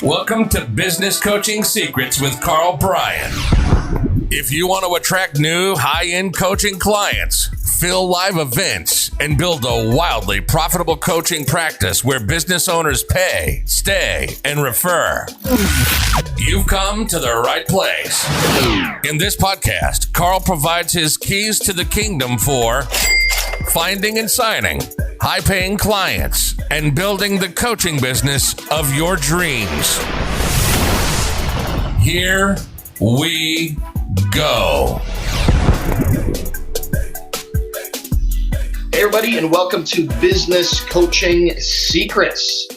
Welcome to Business Coaching Secrets with Karl Bryan. If you want to attract new high-end coaching clients, fill live events, and build a wildly profitable coaching practice where business owners pay, stay, and refer, you've come to the right place. In this podcast, Karl provides his keys to the kingdom for finding and signing high-paying clients and building the coaching business of your dreams. Here we go. Hey everybody, and welcome to Business Coaching Secrets.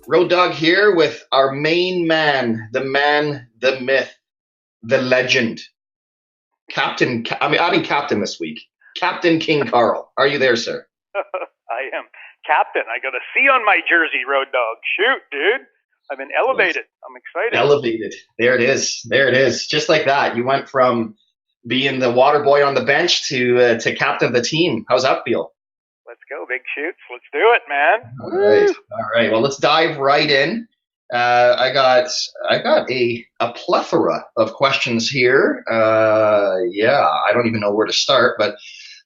Road Dog here with our main man, the myth, the legend. Captain this week. Captain King Karl. Are you there, sir? I am Captain. I got a C on my jersey, Road Dog. Shoot, dude. I've been elevated. I'm excited. Elevated. There it is. Just like that. You went from being the water boy on the bench to captain of the team. How's that feel? Let's go, big shoots. Let's do it, man. All right. Well, let's dive right in. I got a plethora of questions here. I don't even know where to start, but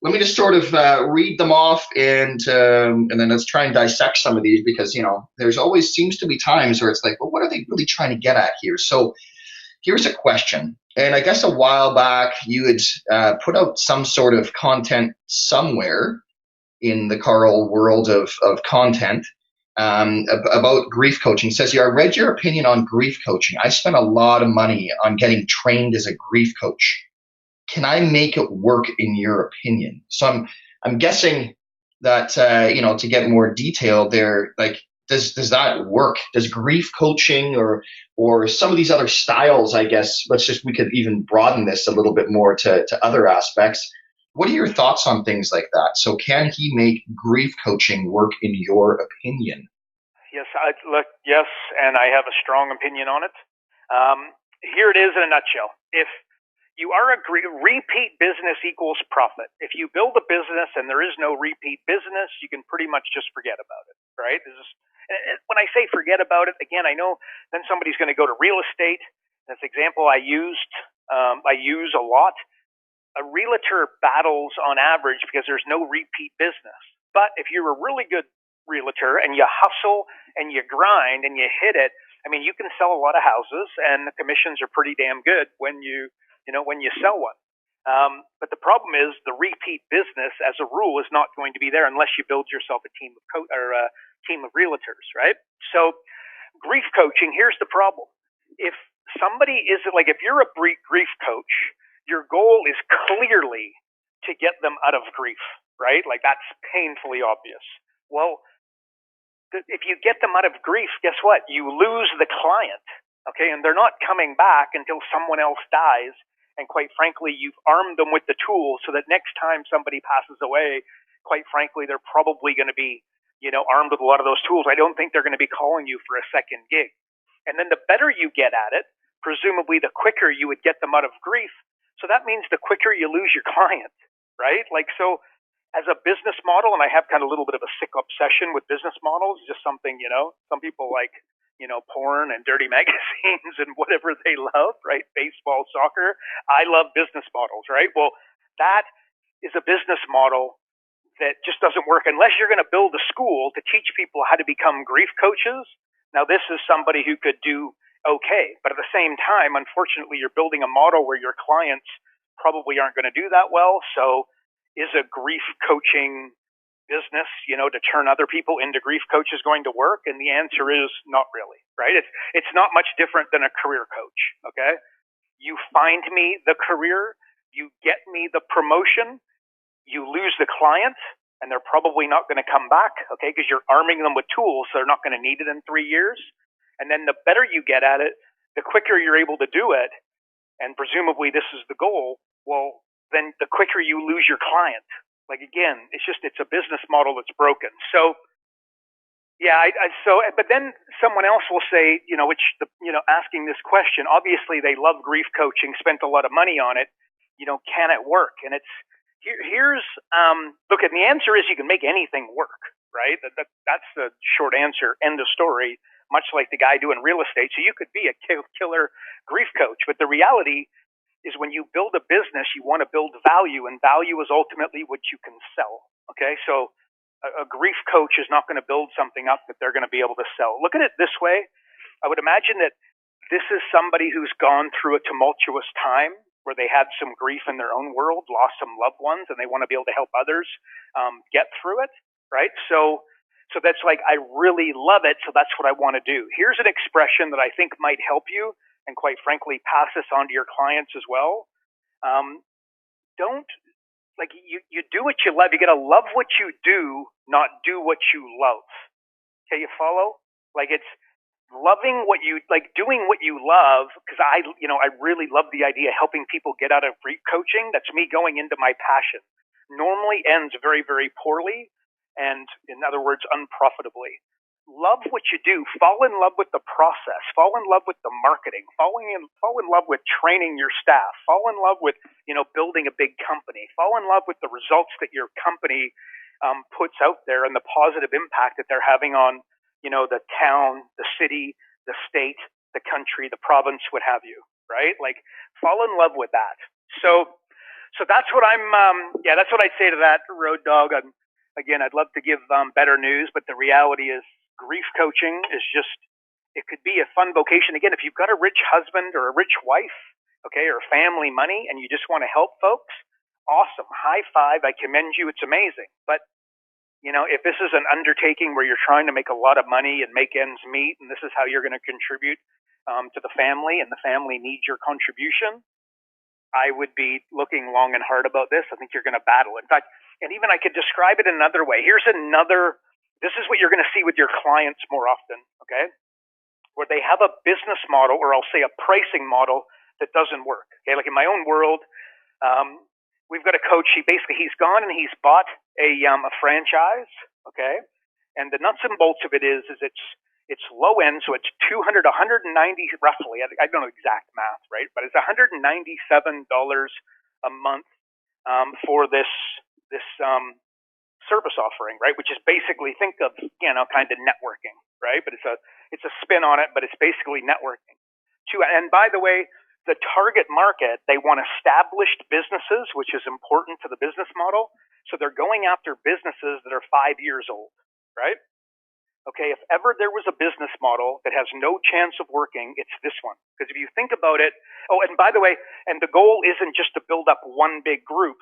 let me just sort of read them off, and then let's try and dissect some of these, because there's always seems to be times where it's like, well, what are they really trying to get at here? So here's a question, and I guess a while back you had put out some sort of content somewhere in the Karl world of content about grief coaching. It says here, I read your opinion on grief coaching. I spent a lot of money on getting trained as a grief coach. Can I make it work in your opinion? So I'm guessing that to get more detail there, like does that work? Does grief coaching or some of these other styles, I guess, we could even broaden this a little bit more to other aspects. What are your thoughts on things like that? So can he make grief coaching work in your opinion? Yes, yes, and I have a strong opinion on it. Here it is in a nutshell. If you are repeat business equals profit. If you build a business and there is no repeat business, you can pretty much just forget about it, right? When I say forget about it, again, I know then somebody's going to go to real estate. That's the example I use a lot. A realtor battles on average because there's no repeat business. But if you're a really good realtor and you hustle and you grind and you hit it, I mean, you can sell a lot of houses and the commissions are pretty damn good when you sell one. But the problem is the repeat business, as a rule, is not going to be there unless you build yourself a team of realtors, right? So grief coaching, here's the problem. If you're a grief coach, your goal is clearly to get them out of grief, right? Like that's painfully obvious. Well, if you get them out of grief, guess what? You lose the client, okay? And they're not coming back until someone else dies. And quite frankly, you've armed them with the tools so that next time somebody passes away, quite frankly, they're probably going to be, armed with a lot of those tools. I don't think they're going to be calling you for a second gig. And then the better you get at it, presumably the quicker you would get them out of grief. So that means the quicker you lose your client, right? So as a business model, and I have kind of a little bit of a sick obsession with business models, just something, some people like, porn and dirty magazines and whatever they love, right? Baseball, soccer. I love business models, right? Well, that is a business model that just doesn't work unless you're going to build a school to teach people how to become grief coaches. Now, this is somebody who could do okay, but at the same time, unfortunately, you're building a model where your clients probably aren't going to do that well. So is a grief coaching business, to turn other people into grief coaches going to work? And the answer is not really, right? It's not much different than a career coach, okay? You find me the career, you get me the promotion, you lose the client, and they're probably not going to come back, okay? Because you're arming them with tools, so they're not going to need it in 3 years. And then the better you get at it, the quicker you're able to do it, and presumably this is the goal, well, then the quicker you lose your client. Like, again, it's a business model that's broken. So, yeah, but then someone else will say, asking this question, obviously they love grief coaching, spent a lot of money on it, can it work? And and the answer is you can make anything work, right? That's the short answer. End of story. Much like the guy doing real estate. So you could be a killer grief coach, but the reality is when you build a business, you want to build value, and value is ultimately what you can sell. Okay, so a grief coach is not going to build something up that they're going to be able to sell. Look at it this way. I would imagine that this is somebody who's gone through a tumultuous time where they had some grief in their own world, lost some loved ones, and they want to be able to help others get through it, right? So that's like, I really love it, so that's what I want to do. Here's an expression that I think might help you, and quite frankly, pass this on to your clients as well. Don't, like, you do what you love. You got to love what you do, not do what you love. Okay, you follow? Like, it's loving what you, like, doing what you love, because I really love the idea of helping people get out of grief coaching. That's me going into my passion. Normally ends very, very poorly, and in other words, unprofitably. Love what you do. Fall in love with the process. Fall in love with the marketing. Fall in love with training your staff. Fall in love with building a big company. Fall in love with the results that your company puts out there and the positive impact that they're having on the town, the city, the state, the country, the province, what have you. Right? Like, fall in love with that. So that's what that's what I'd say to that, Road Dog. Again, I'd love to give better news, but the reality is grief coaching is just, it could be a fun vocation. Again, if you've got a rich husband or a rich wife, okay, or family money, and you just want to help folks, awesome. High five. I commend you. It's amazing. But, if this is an undertaking where you're trying to make a lot of money and make ends meet, and this is how you're going to contribute to the family, and the family needs your contribution, I would be looking long and hard about this. I think you're going to battle. In fact, and even I could describe it another way. This is what you're going to see with your clients more often, okay? Where they have a business model, or I'll say a pricing model that doesn't work, okay? Like in my own world, we've got a coach. He's gone and he's bought a franchise, okay? And the nuts and bolts of it is it's low end, so it's $190 roughly. I don't know exact math, right? But it's $197 a month for this service offering, right? Which is basically, think of kind of networking, right? But it's a spin on it, but it's basically networking. And by the way, the target market, they want established businesses, which is important to the business model. So they're going after businesses that are 5 years old, right? Okay, if ever there was a business model that has no chance of working, it's this one. Because if you think about it, and by the way, and the goal isn't just to build up one big group.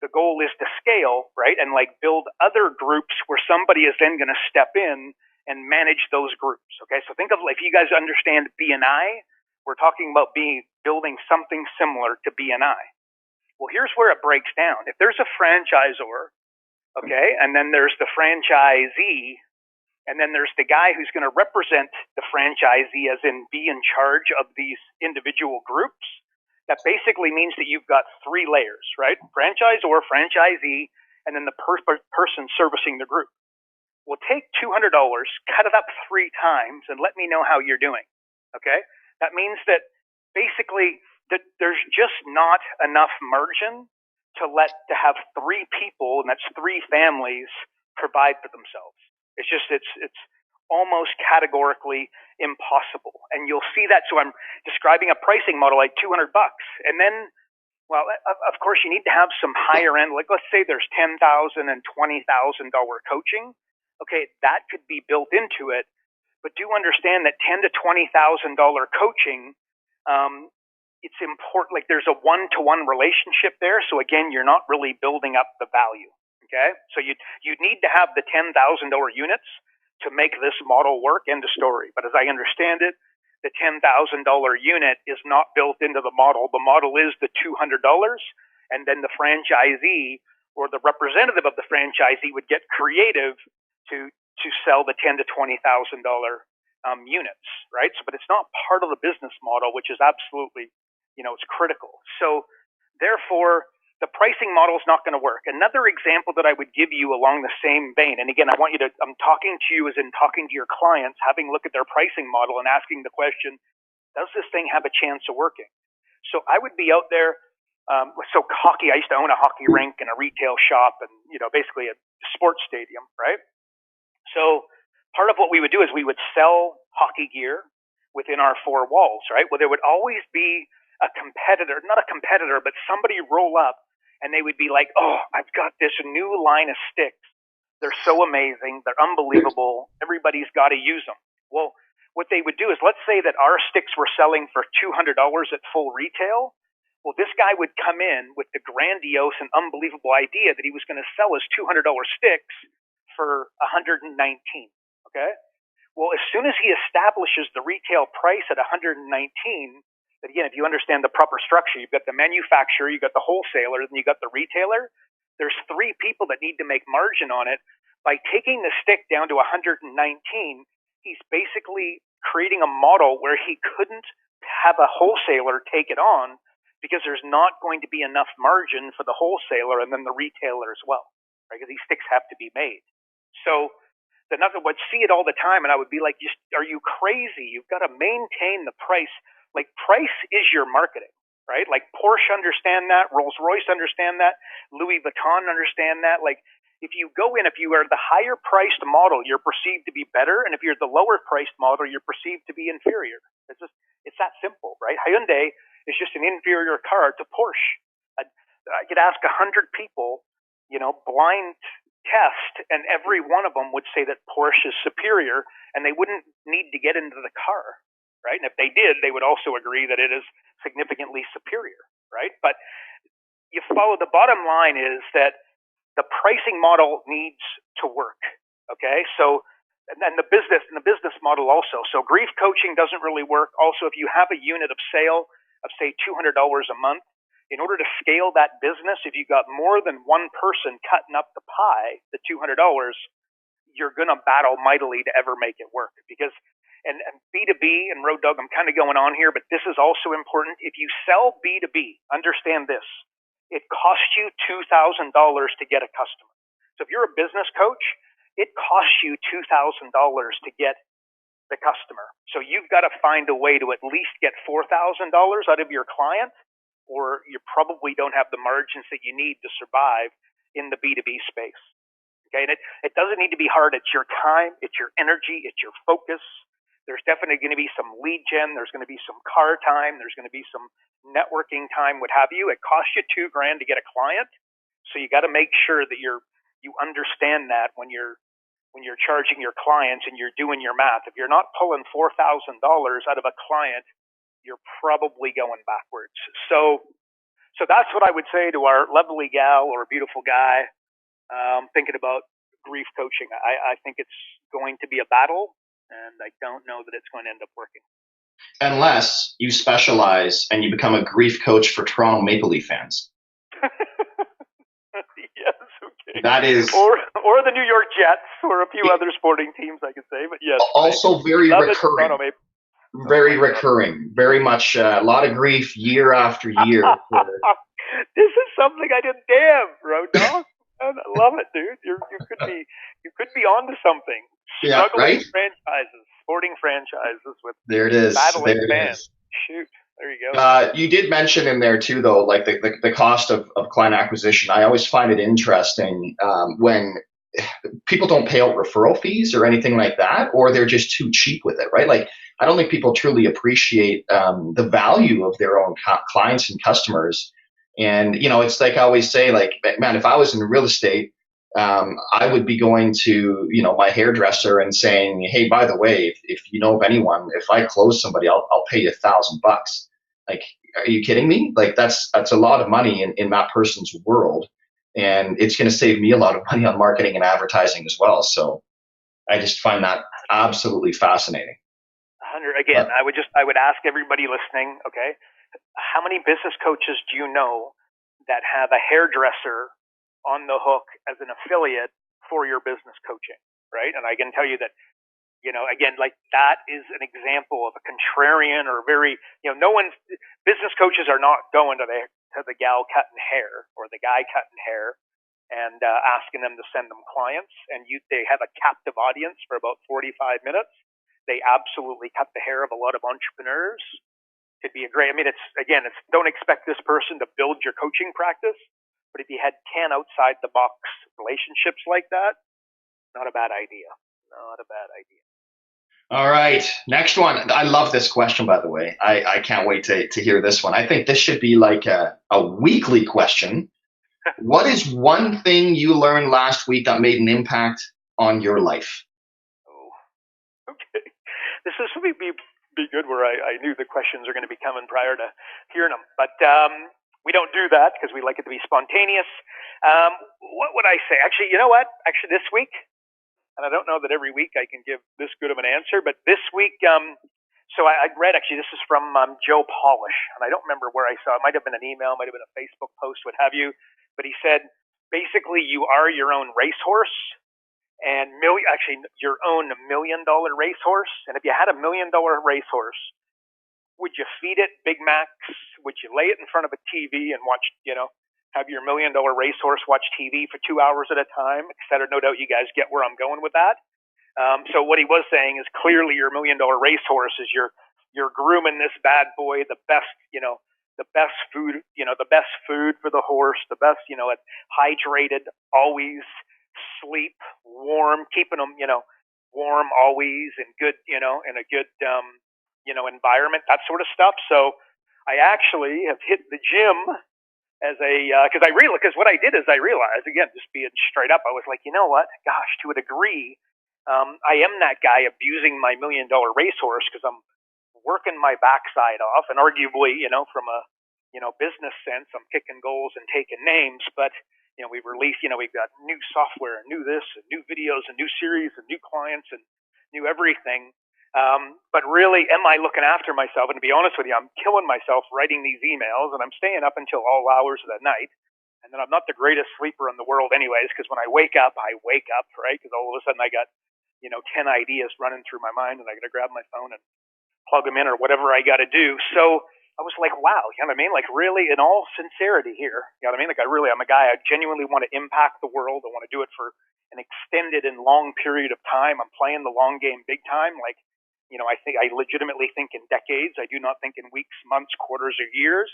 The goal is to scale, right? And like build other groups where somebody is then going to step in and manage those groups. Okay, so think of, if you guys understand BNI, we're talking about building something similar to BNI. Well, here's where it breaks down. If there's a franchisor, okay, and then there's the franchisee, and then there's the guy who's going to represent the franchisee, as in be in charge of these individual groups. That basically means that you've got three layers, right? Franchisor, franchisee, and then the person servicing the group. Well, take $200, cut it up 3 times, and let me know how you're doing, okay? That means that basically that there's just not enough margin to have 3 people, and that's 3 families, provide for themselves. It's almost categorically impossible. And you'll see that. So I'm describing a pricing model like $200. And then, well, of course, you need to have some higher end, like let's say there's $10,000 and $20,000 coaching. Okay, that could be built into it. But do understand that $10,000 to $20,000 coaching, it's important. Like there's a 1-to-1 relationship there. So again, you're not really building up the value. Okay, so you need to have the $10,000 units to make this model work. End of story. But as I understand it, the $10,000 unit is not built into the model. The model is the $200, and then the franchisee or the representative of the franchisee would get creative to sell the $10,000 to $20,000 units, right? So, but it's not part of the business model, which is absolutely, it's critical. So, therefore, the pricing model is not going to work. Another example that I would give you along the same vein, and again, I'm talking to you as in talking to your clients, having a look at their pricing model and asking the question, does this thing have a chance of working? So I would be out there, hockey, I used to own a hockey rink and a retail shop and, basically a sports stadium, right? So part of what we would do is we would sell hockey gear within our four walls, right? Well, there would always be a competitor, not a competitor, but somebody roll up and they would be like, oh, I've got this new line of sticks. They're so amazing. They're unbelievable. Everybody's got to use them. Well, what they would do is, let's say that our sticks were selling for $200 at full retail. Well, this guy would come in with the grandiose and unbelievable idea that he was going to sell his $200 sticks for $119. Okay. Well, as soon as he establishes the retail price at $119, that again, if you understand the proper structure, you've got the manufacturer, you've got the wholesaler, then you've got the retailer. There's three people that need to make margin on it. By taking the stick down to $119, he's basically creating a model where he couldn't have a wholesaler take it on because there's not going to be enough margin for the wholesaler and then the retailer as well, right? Because these sticks have to be made. So another would see it all the time, and I would be like, are you crazy? You've got to maintain the price. Like, price is your marketing, right? Like, Porsche understand that, Rolls-Royce understand that, Louis Vuitton understand that. Like, if you go in, if you are the higher priced model, you're perceived to be better, and if you're the lower priced model, you're perceived to be inferior. It's that simple, right? Hyundai is just an inferior car to Porsche. I could ask 100 people, blind test, and every one of them would say that Porsche is superior, and they wouldn't need to get into the car, right? And if they did, they would also agree that it is significantly superior, right? But you follow, the bottom line is that the pricing model needs to work, okay? So, and then the business model also. So grief coaching doesn't really work. Also, if you have a unit of sale of, say, $200 a month, in order to scale that business, if you got more than one person cutting up the pie, the $200, you're going to battle mightily to ever make it work. Because, and B2B and Road Dog, I'm kind of going on here, but this is also important. If you sell B2B, understand this. It costs you $2,000 to get a customer. So if you're a business coach, it costs you $2,000 to get the customer. So you've got to find a way to at least get $4,000 out of your client, or you probably don't have the margins that you need to survive in the B2B space. Okay, and it doesn't need to be hard. It's your time, it's your energy, it's your focus. There's definitely going to be some lead gen. There's going to be some car time. There's going to be some networking time, what have you. It costs you $2,000 to get a client, so you got to make sure that you understand that when you're charging your clients and you're doing your math. If you're not pulling $4,000 out of a client, you're probably going backwards. So that's what I would say to our lovely gal or beautiful guy thinking about grief coaching. I think it's going to be a battle, and I don't know that it's going to end up working. Unless you specialize and you become a grief coach for Toronto Maple Leaf fans. Yes, okay. That is, or the New York Jets, or a few other sporting teams, I could say. But yes, also very recurring. Very recurring, very much a lot of grief year after year. This is something I didn't. Damn, Road Dog. I love it, dude. You could be onto something. Yeah, right. Franchises, sporting franchises with there it is. Battling there fans. Is. Shoot, there you go. You did mention in there too, though, like the cost of client acquisition. I always find it interesting when people don't pay out referral fees or anything like that, or they're just too cheap with it, right? Like, I don't think people truly appreciate the value of their own clients and customers. And, it's like I always say, like, man, if I was in real estate, I would be going to, my hairdresser and saying, hey, by the way, if you know of anyone, if I close somebody, I'll pay you $1,000. Like, are you kidding me? Like, that's a lot of money in that person's world. And it's going to save me a lot of money on marketing and advertising as well. So I just find that absolutely fascinating. Again, I would ask everybody listening, okay, how many business coaches do you know that have a hairdresser on the hook as an affiliate for your business coaching, right? And I can tell you that, again, like, that is an example of a contrarian or very, business coaches are not going to the gal cutting hair or the guy cutting hair and asking them to send them clients. And they have a captive audience for about 45 minutes. They absolutely cut the hair of a lot of entrepreneurs. Could be don't expect this person to build your coaching practice, but if you had 10 outside the box relationships like that, not a bad idea. not a bad idea. All right, next one. I love this question, by the way. I can't wait to hear this one. I think this should be like a weekly question. What is one thing you learned last week that made an impact on your life? Oh, okay. This is going to be good where I knew the questions are going to be coming prior to hearing them. But we don't do that because we like it to be spontaneous. What would I say? Actually, you know what? Actually, this week, and I don't know that every week I can give this good of an answer, but this week, so I read, actually, this is from Joe Polish, and I don't remember where I saw it. It might have been an email, might have been a Facebook post, what have you. But he said, basically, you are your own racehorse, and your own $1 million racehorse. And if you had $1 million racehorse, would you feed it Big Macs? Would you lay it in front of a TV and watch, have your $1 million racehorse watch TV for 2 hours at a time, et cetera? No doubt you guys get where I'm going with that. So what he was saying is clearly your $1 million racehorse is you're grooming this bad boy, the best food, the best food for the horse, the best, hydrated, always sleep, warm, keeping them, warm always and good, in a good, environment, that sort of stuff. So I actually have hit the gym as because what I did is I realized, again, just being straight up, I was like, you know what, gosh, to a degree, I am that guy abusing my $1 million racehorse because I'm working my backside off, and arguably, from a, business sense, I'm kicking goals and taking names, but we've released, we've got new software and new this and new videos and new series and new clients and new everything. But really, am I looking after myself? And to be honest with you, I'm killing myself writing these emails, and I'm staying up until all hours of the night. And then I'm not the greatest sleeper in the world anyways, because when I wake up, right? Because all of a sudden I got, 10 ideas running through my mind, and I got to grab my phone and plug them in or whatever I got to do. So I was like, wow, you know what I mean? Like, really, in all sincerity here, you know what I mean? Like, I'm a guy, I genuinely want to impact the world. I want to do it for an extended and long period of time. I'm playing the long game big time. Like, I legitimately think in decades. I do not think in weeks, months, quarters, or years.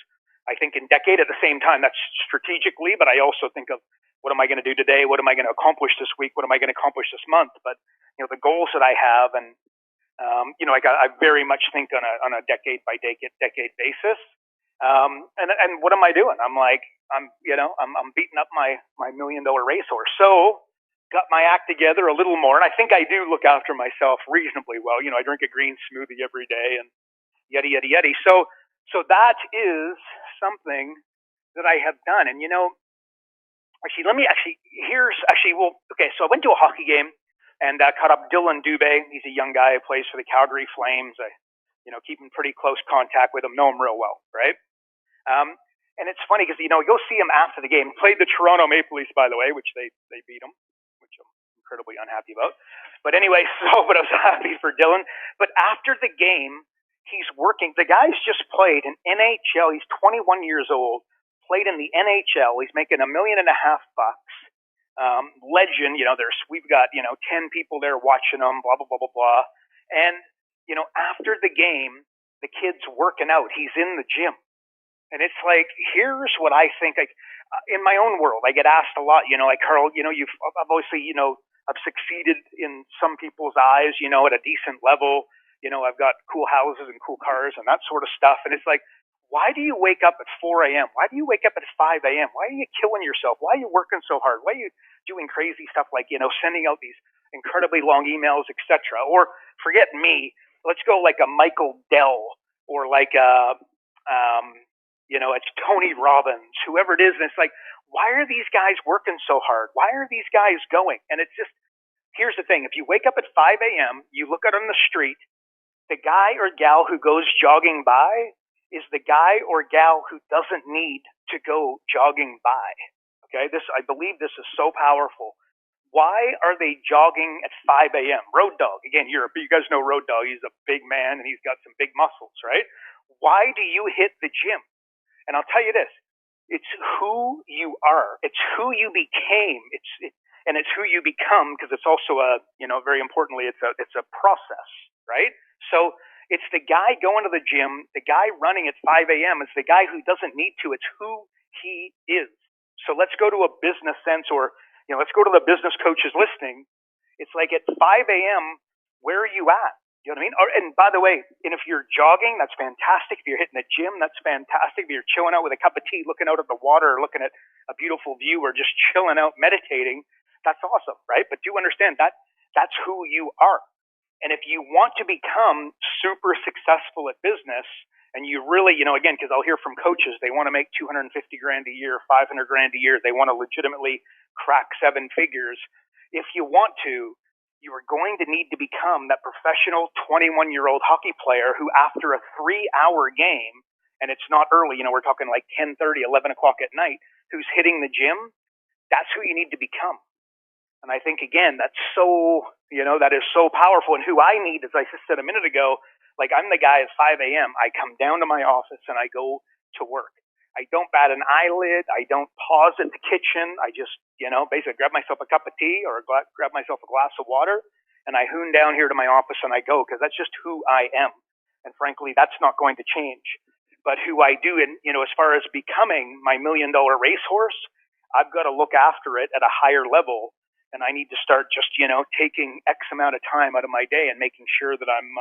I think in decade. At the same time, that's strategically, but I also think of what am I going to do today? What am I going to accomplish this week? What am I going to accomplish this month? But, the goals that I have, and I very much think on a decade by decade basis. And what am I doing? I'm beating up my $1 million racehorse. So got my act together a little more, and I think I do look after myself reasonably well. I drink a green smoothie every day, and yada yada yada. So that is something that I have done. And actually, so I went to a hockey game. And caught up Dylan Dubé. He's a young guy who plays for the Calgary Flames. I, keep in pretty close contact with him, know him real well, right? And it's funny because, you'll see him after the game. Played the Toronto Maple Leafs, by the way, which they beat him, which I'm incredibly unhappy about. But anyway, but I was happy for Dylan. But after the game, he's working. The guy's just played in NHL. He's 21 years old, played in the NHL. He's making $1.5 million bucks. Legend, we've got, 10 people there watching them, blah, blah, blah, blah, blah. And, after the game, the kid's working out. He's in the gym. And it's like, here's what I think, in my own world, I get asked a lot, like, Karl, I've obviously, I've succeeded in some people's eyes, at a decent level. I've got cool houses and cool cars and that sort of stuff. And it's like, why do you wake up at 4 a.m.? Why do you wake up at 5 a.m.? Why are you killing yourself? Why are you working so hard? Why are you doing crazy stuff like, sending out these incredibly long emails, etc.? Or forget me, let's go like a Michael Dell or like it's Tony Robbins, whoever it is. And it's like, why are these guys working so hard? Why are these guys going? And it's just, here's the thing. If you wake up at 5 a.m., you look out on the street, the guy or gal who goes jogging by is the guy or gal who doesn't need to go jogging by. Okay, I believe this is so powerful. Why are they jogging at 5 a.m.? Road Dogg, again, you guys know Road Dogg. He's a big man and he's got some big muscles, right? Why do you hit the gym? And I'll tell you this: it's who you are. It's who you became. And it's who you become, because it's also very importantly, it's a process, right? So it's the guy going to the gym, the guy running at 5 a.m. is the guy who doesn't need to. It's who he is. So let's go to a business sense, or let's go to the business coaches listening. It's like at 5 a.m., where are you at? You know what I mean? And by the way, and if you're jogging, that's fantastic. If you're hitting the gym, that's fantastic. If you're chilling out with a cup of tea, looking out at the water, or looking at a beautiful view, or just chilling out, meditating, that's awesome, right? But do understand that that's who you are. And if you want to become super successful at business, and you really, again, because I'll hear from coaches, they want to make 250 grand a year, 500 grand a year. They want to legitimately crack 7 figures. If you want to, you are going to need to become that professional 21-year-old hockey player who, after a 3-hour game, and it's not early, we're talking like 10:30, 11 o'clock at night, who's hitting the gym, that's who you need to become. And I think, again, that's so, that is so powerful. And who I need, as I said a minute ago, like I'm the guy at 5 a.m. I come down to my office and I go to work. I don't bat an eyelid. I don't pause at the kitchen. I just, basically grab myself a cup of tea or grab myself a glass of water, and I hoon down here to my office and I go, because that's just who I am. And frankly, that's not going to change. But who I do, and as far as becoming my $1 million racehorse, I've got to look after it at a higher level. And I need to start just, taking X amount of time out of my day and making sure that I'm,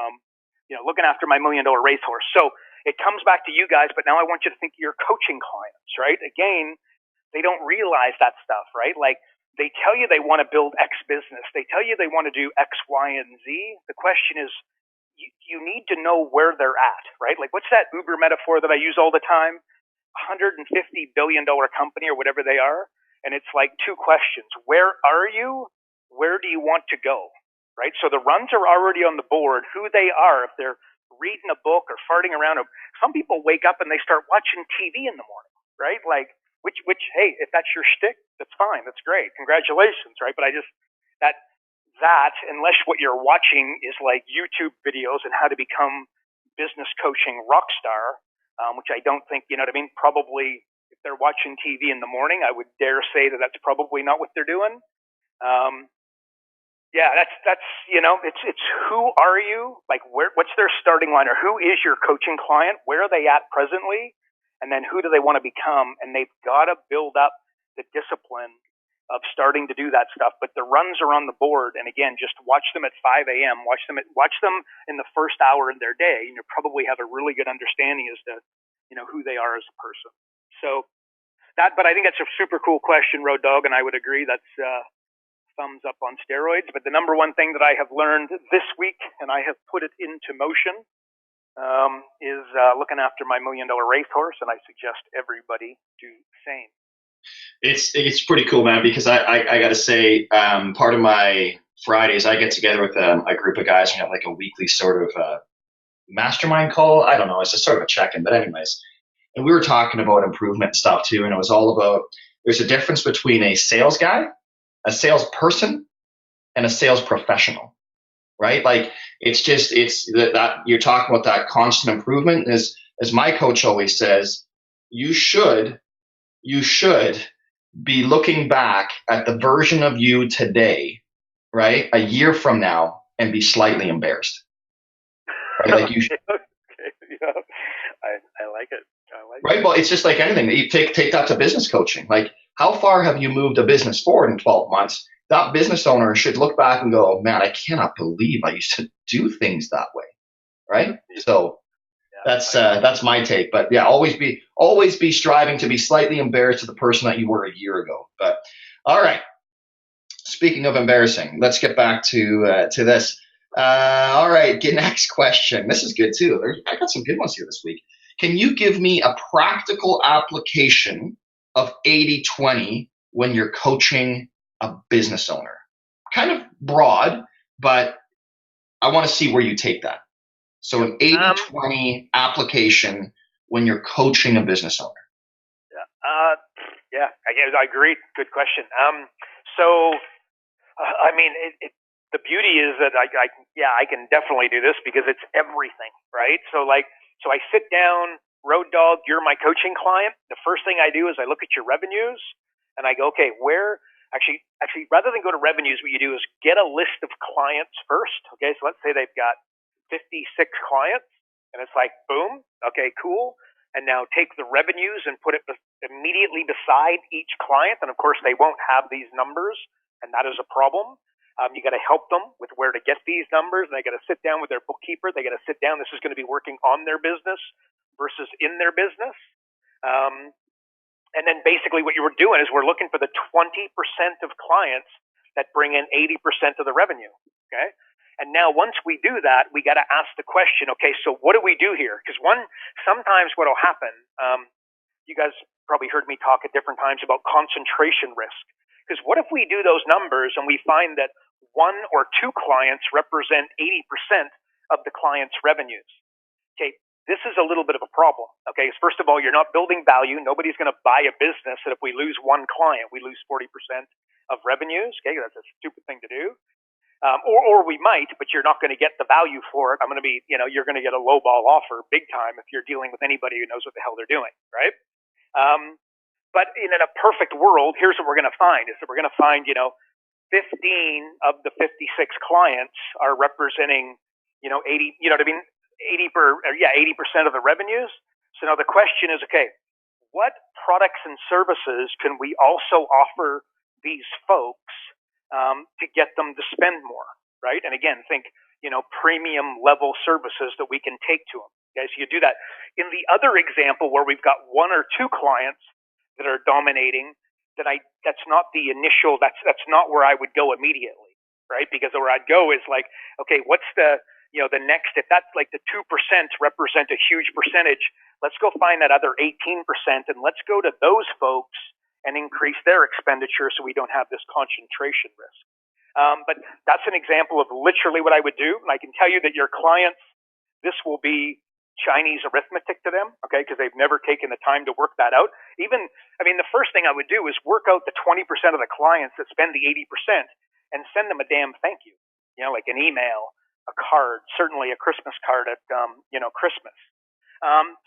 looking after my $1 million racehorse. So it comes back to you guys, but now I want you to think of your coaching clients, right? Again, they don't realize that stuff, right? Like they tell you they want to build X business. They tell you they want to do X, Y, and Z. The question is, you need to know where they're at, right? Like what's that Uber metaphor that I use all the time? $150 billion company or whatever they are. And it's like 2 questions. Where are you? Where do you want to go? Right? So the runs are already on the board. Who they are, if they're reading a book or farting around. Some people wake up and they start watching TV in the morning, right? Like, which, hey, if that's your shtick, that's fine. That's great. Congratulations, right? But that, unless what you're watching is like YouTube videos and how to become business coaching rock star, which I don't think, probably if they're watching TV in the morning, I would dare say that that's probably not what they're doing. That's it's who are you? Like what's their starting line, or who is your coaching client? Where are they at presently? And then who do they want to become? And they've got to build up the discipline of starting to do that stuff. But the runs are on the board, and again, just watch them at 5 a.m. Watch them in the first hour of their day, and you'll probably have a really good understanding as to who they are as a person. So but I think that's a super cool question, Road Dog, and I would agree that's thumbs up on steroids. But the number one thing that I have learned this week, and I have put it into motion, is looking after my $1 million racehorse, and I suggest everybody do the same. It's pretty cool, man, because I got to say, part of my Fridays, I get together with a group of guys and have like a weekly sort of mastermind call. I don't know. It's just sort of a check-in, but anyways. And we were talking about improvement and stuff too. And it was all about, there's a difference between a sales guy, a salesperson, and a sales professional, right? Like it's that you're talking about that constant improvement. As my coach always says, you should be looking back at the version of you today, right? A year from now, and be slightly embarrassed. Right? Like you should. Okay. Yeah. I like it. Right. Well, it's just like anything. You take that to business coaching. Like, how far have you moved a business forward in 12 months? That business owner should look back and go, man, I cannot believe I used to do things that way. Right. So that's my take. But yeah, always be striving to be slightly embarrassed to the person that you were a year ago. But all right. Speaking of embarrassing, let's get back to this. All right. Next question. This is good too. I got some good ones here this week. Can you give me a practical application of 80-20 when you're coaching a business owner? Kind of broad, but I want to see where you take that. So an 80-20 application when you're coaching a business owner. Yeah, I agree. Good question. The beauty is that I can definitely do this because it's everything, right? So I sit down, Road Dog, you're my coaching client. The first thing I do is I look at your revenues and I go, okay, actually, rather than go to revenues, what you do is get a list of clients first. Okay. So let's say they've got 56 clients and it's like, boom. Okay, cool. And now take the revenues and put it immediately beside each client. And of course they won't have these numbers, and that is a problem. You got to help them with where to get these numbers, and they got to sit down with their bookkeeper. They got to sit down. This is going to be working on their business versus in their business. And then basically what you were doing is we're looking for the 20% of clients that bring in 80% of the revenue. Okay. And now once we do that, we got to ask the question, okay, so what do we do here? Because sometimes what will happen, you guys probably heard me talk at different times about concentration risk. Because what if we do those numbers and we find that one or two clients represent 80% of the client's revenues? Okay, this is a little bit of a problem. Okay, first of all, you're not building value. Nobody's going to buy a business that if we lose one client, we lose 40% of revenues. Okay, that's a stupid thing to do. Or we might, but you're not going to get the value for it. You're going to get a lowball offer big time if you're dealing with anybody who knows what the hell they're doing, right? But in a perfect world, here's what we're going to find: is that we're going to find, 15 of the 56 clients are representing, 80, 80% of the revenues. So now the question is, okay, what products and services can we also offer these folks to get them to spend more, right? And again, think, premium level services that we can take to them. Okay, so you do that. In the other example where we've got one or two clients that are dominating, that's not the initial, that's not where I would go immediately, right? Because where I'd go is like, okay, what's the next, if that's like the 2% represent a huge percentage, let's go find that other 18% and let's go to those folks and increase their expenditure so we don't have this concentration risk. But that's an example of literally what I would do. And I can tell you that your clients, this will be Chinese arithmetic to them, okay, because they've never taken the time to work that out. The first thing I would do is work out the 20% of the clients that spend the 80% and send them a damn thank you, like an email, a card, certainly a Christmas card at, Christmas.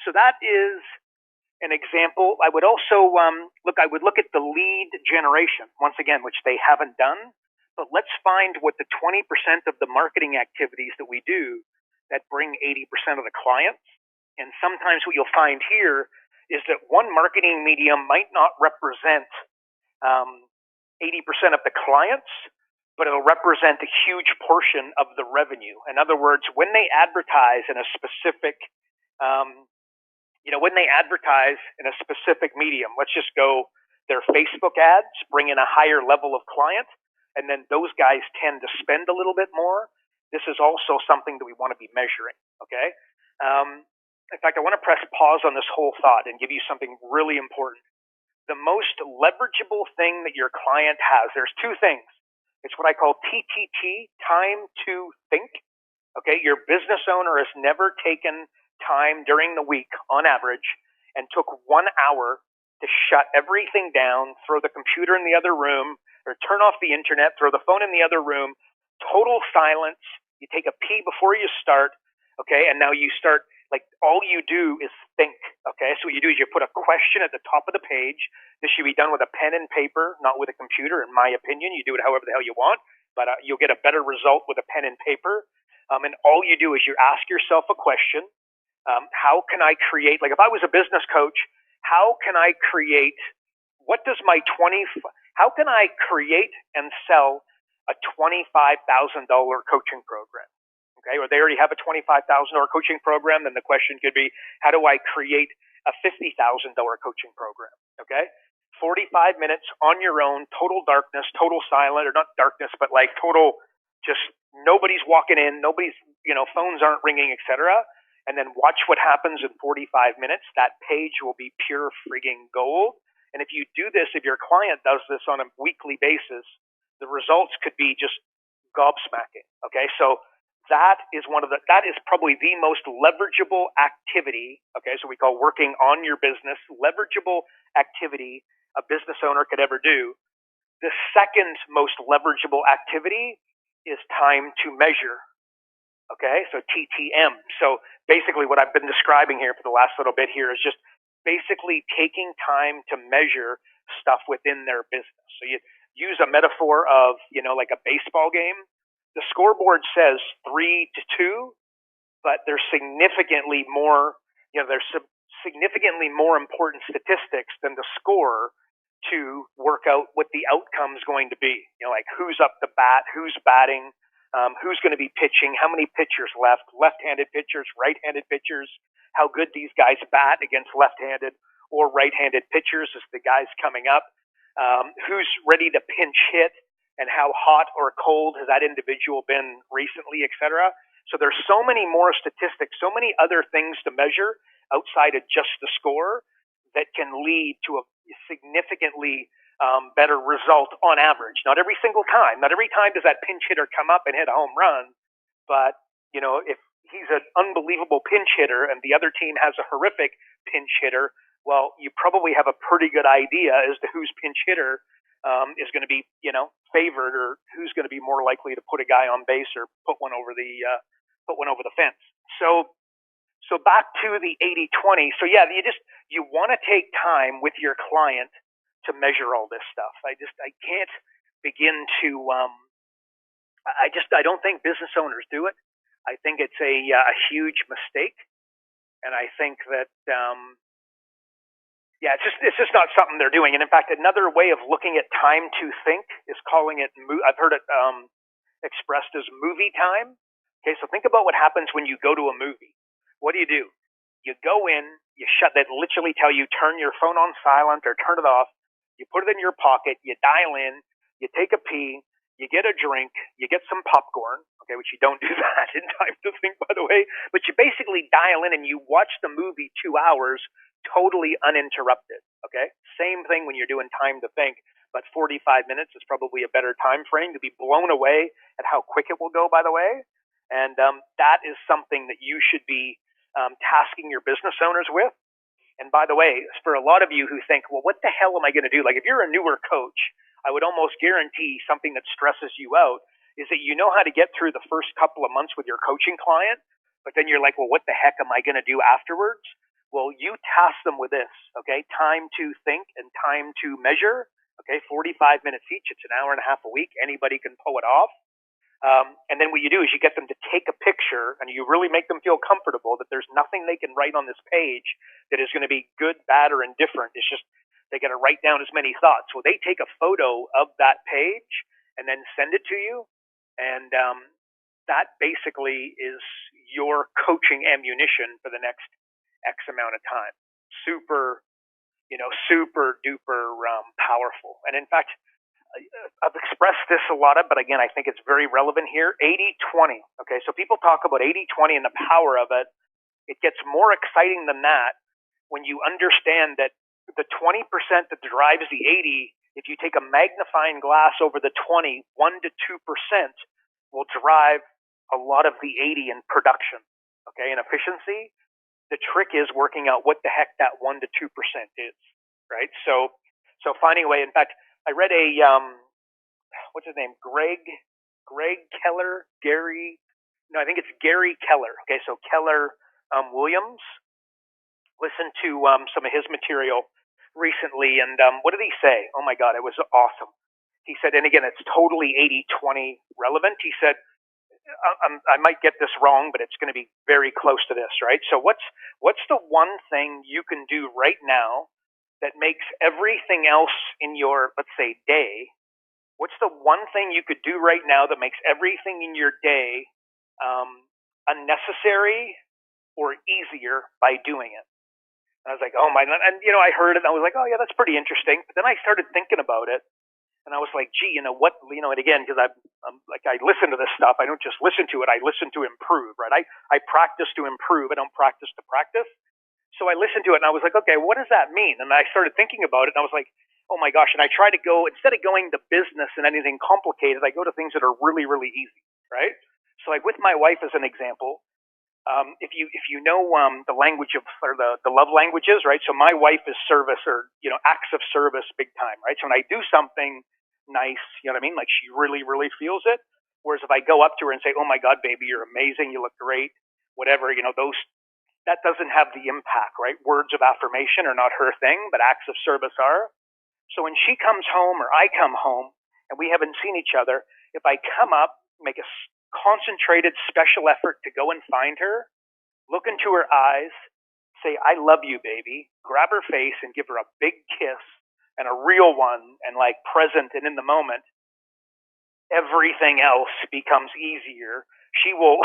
So that is an example. I would also look at the lead generation, once again, which they haven't done, but let's find what the 20% of the marketing activities that we do that bring 80% of the clients. And sometimes what you'll find here is that one marketing medium might not represent 80% of the clients, but it'll represent a huge portion of the revenue. In other words, when they advertise in a specific medium, let's just go their Facebook ads, bring in a higher level of client, and then those guys tend to spend a little bit more. This is also something that we want to be measuring, okay? In fact, I want to press pause on this whole thought and give you something really important. The most leverageable thing that your client has, there's two things. It's what I call TTT, time to think, okay? Your business owner has never taken time during the week on average and took 1 hour to shut everything down, throw the computer in the other room, or turn off the internet, throw the phone in the other room, total silence. You take a pee before you start, okay? And now you start, like, all you do is think, okay? So what you do is you put a question at the top of the page. This should be done with a pen and paper, not with a computer, in my opinion. You do it however the hell you want, but you'll get a better result with a pen and paper. And all you do is you ask yourself a question. How can I create, like if I was a business coach, how can I create and sell a $25,000 coaching program? Okay, or they already have a $25,000 coaching program, then the question could be, how do I create a $50,000 coaching program? Okay, 45 minutes on your own, total darkness, total silent, or not darkness, but like total, just nobody's walking in, nobody's, phones aren't ringing, etc. And then watch what happens in 45 minutes. That page will be pure frigging gold. And if you do this, if your client does this on a weekly basis, the results could be just gobsmacking. Okay, so that is probably the most leverageable activity. Okay, so we call working on your business leverageable activity a business owner could ever do. The second most leverageable activity is time to measure. Okay, so TTM. So basically what I've been describing here for the last little bit here is just basically taking time to measure stuff within their business. So you use a metaphor of, like a baseball game. The scoreboard says 3-2, but there's significantly more, there's significantly more important statistics than the score to work out what the outcome's going to be. Like who's up to bat, who's batting, who's going to be pitching, how many pitchers left-handed pitchers, right-handed pitchers, how good these guys bat against left-handed or right-handed pitchers as the guys coming up, who's ready to pinch hit, and how hot or cold has that individual been recently, et cetera. So there's so many more statistics, so many other things to measure outside of just the score that can lead to a significantly better result on average. Not every single time. Not every time does that pinch hitter come up and hit a home run. But, if he's an unbelievable pinch hitter and the other team has a horrific pinch hitter, well, you probably have a pretty good idea as to whose pinch hitter is going to be, favored, or who's going to be more likely to put a guy on base or put one over the fence. So back to the 80-20. So yeah, you want to take time with your client to measure all this stuff. I can't begin to. I don't think business owners do it. I think it's a huge mistake, and I think that. It's just not something they're doing. And in fact, another way of looking at time to think is calling it. I've heard it expressed as movie time. Okay, so think about what happens when you go to a movie. What do? You go in, you shut. That literally tell you turn your phone on silent or turn it off. You put it in your pocket. You dial in. You take a pee. You get a drink. You get some popcorn. Okay, which you don't do that in time to think, by the way. But you basically dial in and you watch the movie 2 hours. Totally uninterrupted. Okay. Same thing when you're doing time to think, but 45 minutes is probably a better time frame to be blown away at how quick it will go, by the way. And that is something that you should be tasking your business owners with. And by the way, for a lot of you who think, well, what the hell am I going to do? Like if you're a newer coach, I would almost guarantee something that stresses you out is that you know how to get through the first couple of months with your coaching client, but then you're like, well, what the heck am I going to do afterwards? Well, you task them with this, okay? Time to think and time to measure, okay? 45 minutes each. It's an hour and a half a week. Anybody can pull it off. And then what you do is you get them to take a picture and you really make them feel comfortable that there's nothing they can write on this page that is going to be good, bad, or indifferent. It's just they got to write down as many thoughts. Well, they take a photo of that page and then send it to you. And that basically is your coaching ammunition for the next X amount of time. Super duper powerful. And in fact, I've expressed this a lot, but again, I think it's very relevant here. 80-20. Okay, so people talk about 80-20 and the power of it. It gets more exciting than that when you understand that the 20% that drives the 80, if you take a magnifying glass over the 20, 1 to 2% will drive a lot of the 80 in production, okay, in efficiency. The trick is working out what the heck that 1 to 2% is, right? So finding a way. In fact, I read a what's his name? Greg Keller, Gary. No, I think it's Gary Keller. Okay, so Keller Williams. Listened to some of his material recently, and what did he say? Oh my God, it was awesome. He said, and again, it's totally 80-20 relevant. He said, I might get this wrong, but it's going to be very close to this, right? So what's the one thing you can do right now that makes everything else in your, let's say, day? What's the one thing you could do right now that makes everything in your day unnecessary or easier by doing it? And I was like, oh my, and I heard it and I was like, oh yeah, that's pretty interesting. But then I started thinking about it. And I was like, gee, what, and again, because I'm like, I listen to this stuff. I don't just listen to it. I listen to improve, right? I practice to improve. I don't practice to practice. So I listened to it and I was like, okay, what does that mean? And I started thinking about it and I was like, oh my gosh. And I try to go, instead of going to business and anything complicated, I go to things that are really, really easy, right? So like with my wife as an example, if you know the language of, or the love languages, right? So my wife is service, or acts of service big time, right? So when I do something nice, you know what I mean? Like she really, really feels it. Whereas if I go up to her and say, oh my God, baby, you're amazing, you look great, whatever, that doesn't have the impact, right? Words of affirmation are not her thing, but acts of service are. So when she comes home or I come home and we haven't seen each other, if I come up, make a concentrated special effort to go and find her, look into her eyes, say, I love you, baby, grab her face and give her a big kiss, and a real one and like present and in the moment, everything else becomes easier. She will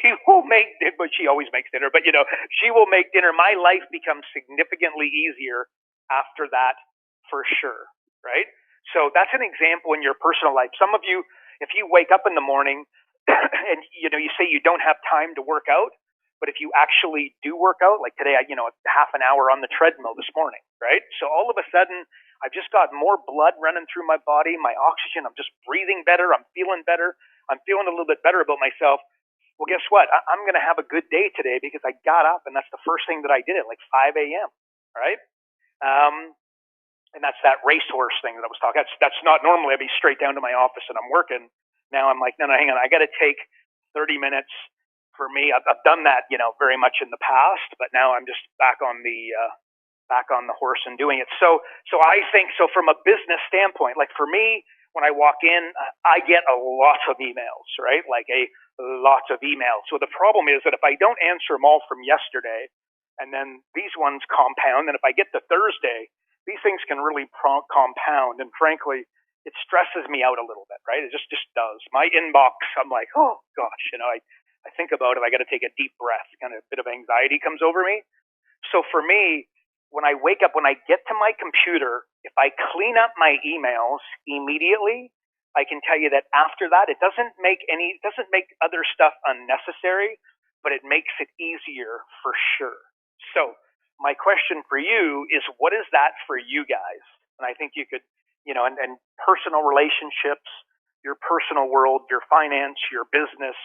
she will make, but she always makes dinner, but she will make dinner. My life becomes significantly easier after that, for sure, right? So that's an example in your personal life. Some of you, if you wake up in the morning and you say you don't have time to work out, but if you actually do work out, like today, half an hour on the treadmill this morning, right? So all of a sudden, I've just got more blood running through my body, my oxygen, I'm just breathing better, I'm feeling better, I'm feeling a little bit better about myself. Well, guess what? I'm going to have a good day today because I got up and that's the first thing that I did at like 5 a.m., right? And that's that racehorse thing that I was talking. That's not normally. I'd be straight down to my office and I'm working. Now I'm like, no, hang on. I got to take 30 minutes for me. I've done that, very much in the past, but now I'm just back on the horse and doing it. So I think, so from a business standpoint, like for me, when I walk in, I get a lot of emails, right? Like a lot of emails. So the problem is that if I don't answer them all from yesterday, and then these ones compound, and if I get to Thursday, these things can really compound. And frankly, it stresses me out a little bit, right? It just does. My inbox, I'm like, oh gosh, I think about it. I got to take a deep breath. Kind of a bit of anxiety comes over me. So for me, when I wake up, when I get to my computer, if I clean up my emails immediately, I can tell you that after that, it doesn't make other stuff unnecessary, but it makes it easier for sure. So my question for you is, what is that for you guys? And I think you could, and personal relationships, your personal world, your finance, your business,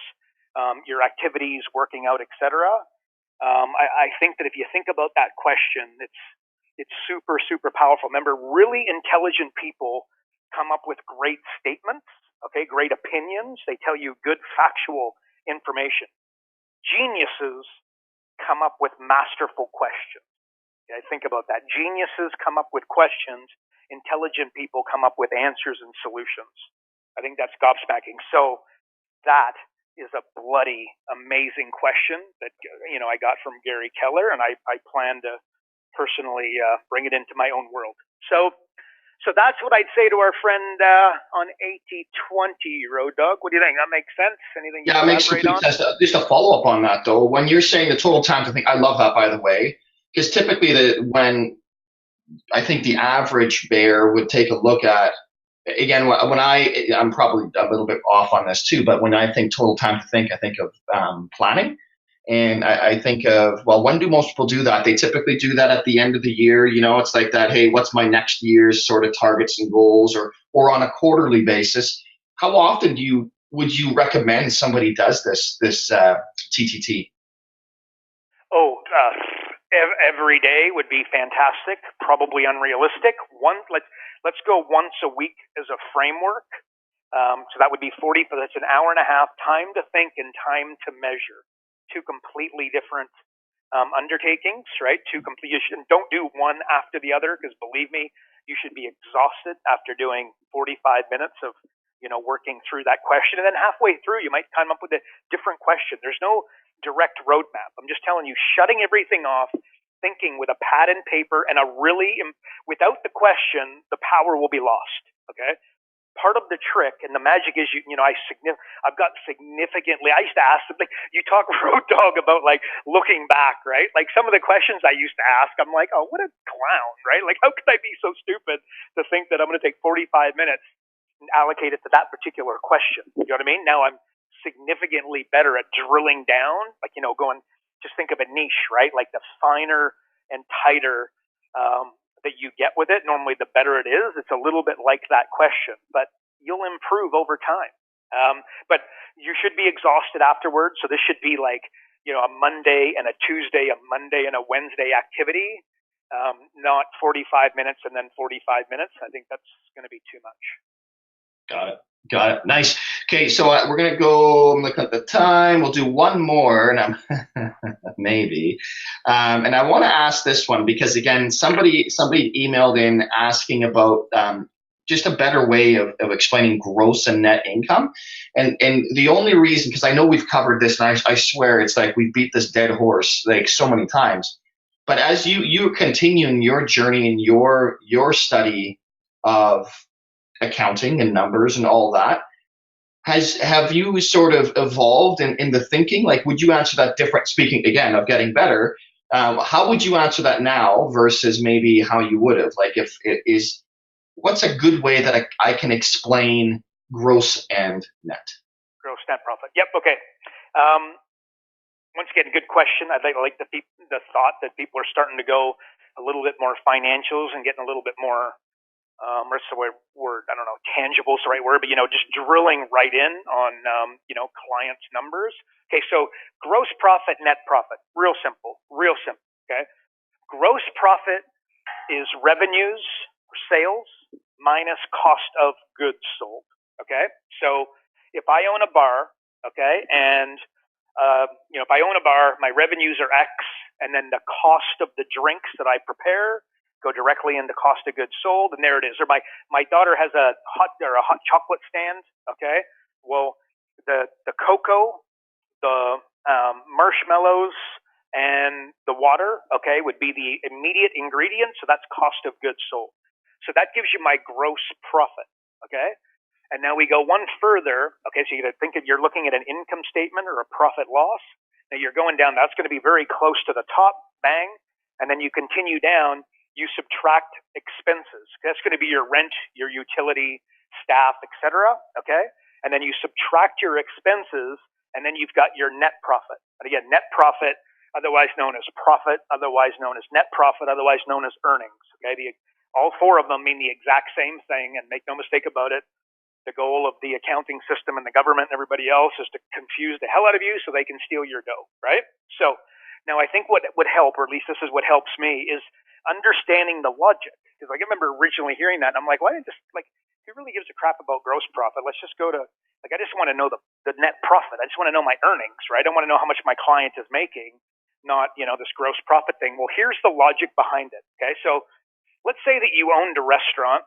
your activities, working out, etc. I think that if you think about that question, it's super, super powerful. Remember, really intelligent people come up with great statements, okay, great opinions. They tell you good factual information. Geniuses come up with masterful questions. Okay, think about that. Geniuses come up with questions. Intelligent people come up with answers and solutions. I think that's gobsmacking. So that is a bloody amazing question that I got from Gary Keller, and I plan to personally bring it into my own world. So that's what I'd say to our friend on 80/20, Road Dog. What do you think? That makes sense? Anything you it makes complete sense. Just a follow up on that though, when you're saying the total time to think, I love that, by the way, because typically when I think the average bear would take a look at, again, when I'm probably a little bit off on this too, but when I think total time to think, I think of planning. And I think of, well, when do most people do that? They typically do that at the end of the year. It's like that, hey, what's my next year's sort of targets and goals, or on a quarterly basis. How often would you recommend somebody does this TTT? Every day would be fantastic, probably unrealistic. Let's go once a week as a framework. So that would be 40, but that's an hour and a half, time to think and time to measure. Two completely different undertakings, right? Don't do one after the other, because believe me, you should be exhausted after doing 45 minutes of working through that question. And then halfway through, you might come up with a different question. There's no direct roadmap. I'm just telling you, shutting everything off, thinking with a pad and paper, and without the question, the power will be lost. Okay. Part of the trick and the magic is, I've got significantly, I used to ask them, like, you talk Road Dog about like looking back, right? Like some of the questions I used to ask, I'm like, oh, what a clown, right? Like, how could I be so stupid to think that I'm going to take 45 minutes and allocate it to that particular question? You know what I mean? Now I'm significantly better at drilling down, like, just think of a niche, right? Like the finer and tighter, that you get with it, normally the better it is. It's a little bit like that question, but you'll improve over time. But you should be exhausted afterwards. So this should be like, a Monday and a Tuesday, a Monday and a Wednesday activity, not 45 minutes and then 45 minutes. I think that's going to be too much. Got it. Nice. Okay, so we're going to go, I'm looking at the time. We'll do one more, and I'm maybe. And I want to ask this one because, again, somebody emailed in asking about just a better way of explaining gross and net income. And the only reason, because I know we've covered this, and I swear it's like we beat this dead horse like so many times. But as you're continuing your journey and your study of accounting and numbers and all that, have you sort of evolved in the thinking? Like, would you answer that different? Speaking again of getting better, how would you answer that now versus maybe how you would have? Like, if it is, what's a good way that I can explain gross and net? Gross net profit. Yep. Okay. Um, Once again, good question. I like the thought that people are starting to go a little bit more financials and getting a little bit more what's the word? I don't know, tangible is the right word, but just drilling right in on clients' numbers. Okay, so gross profit, net profit, real simple, real simple. Okay, gross profit is revenues, sales minus cost of goods sold. Okay, so if I own a bar, okay, and if I own a bar, my revenues are X, and then the cost of the drinks that I prepare go directly into cost of goods sold, and there it is. Or my daughter has a hot chocolate stand. Okay, well the cocoa, the marshmallows, and the water, okay, would be the immediate ingredients. So that's cost of goods sold. So that gives you my gross profit. Okay. And now we go one further. Okay, so you're looking at an income statement or a profit loss. Now you're going down. That's going to be very close to the top, bang, and then you continue down. You subtract expenses. That's going to be your rent, your utility, staff, etc. Okay, and then you subtract your expenses, and then you've got your net profit. And again, net profit, otherwise known as profit, otherwise known as net profit, otherwise known as earnings. Okay, all four of them mean the exact same thing, and make no mistake about it. The goal of the accounting system and the government and everybody else is to confuse the hell out of you so they can steal your dough, right? So now I think what would help, or at least this is what helps me, is understanding the logic. Because I remember originally hearing that, and I'm like, why didn't just, like, who really gives a crap about gross profit? Let's just go to, like, I just want to know the net profit. I just want to know my earnings, right? I want to know how much my client is making, not, this gross profit thing. Well, here's the logic behind it, okay? So let's say that you owned a restaurant,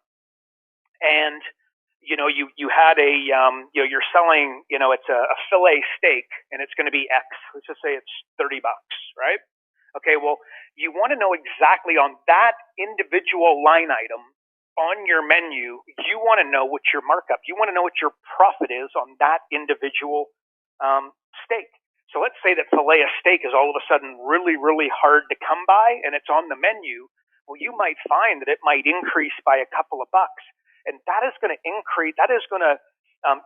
and you had you're selling, it's a fillet steak, and it's going to be X. Let's just say it's $30, right? Okay, well, you want to know exactly on that individual line item on your menu, you want to know what your markup, you want to know what your profit is on that individual steak. So let's say that fillet of steak is all of a sudden really, really hard to come by, and it's on the menu. Well, you might find that it might increase by a couple of bucks. And that is going to increase, that is going to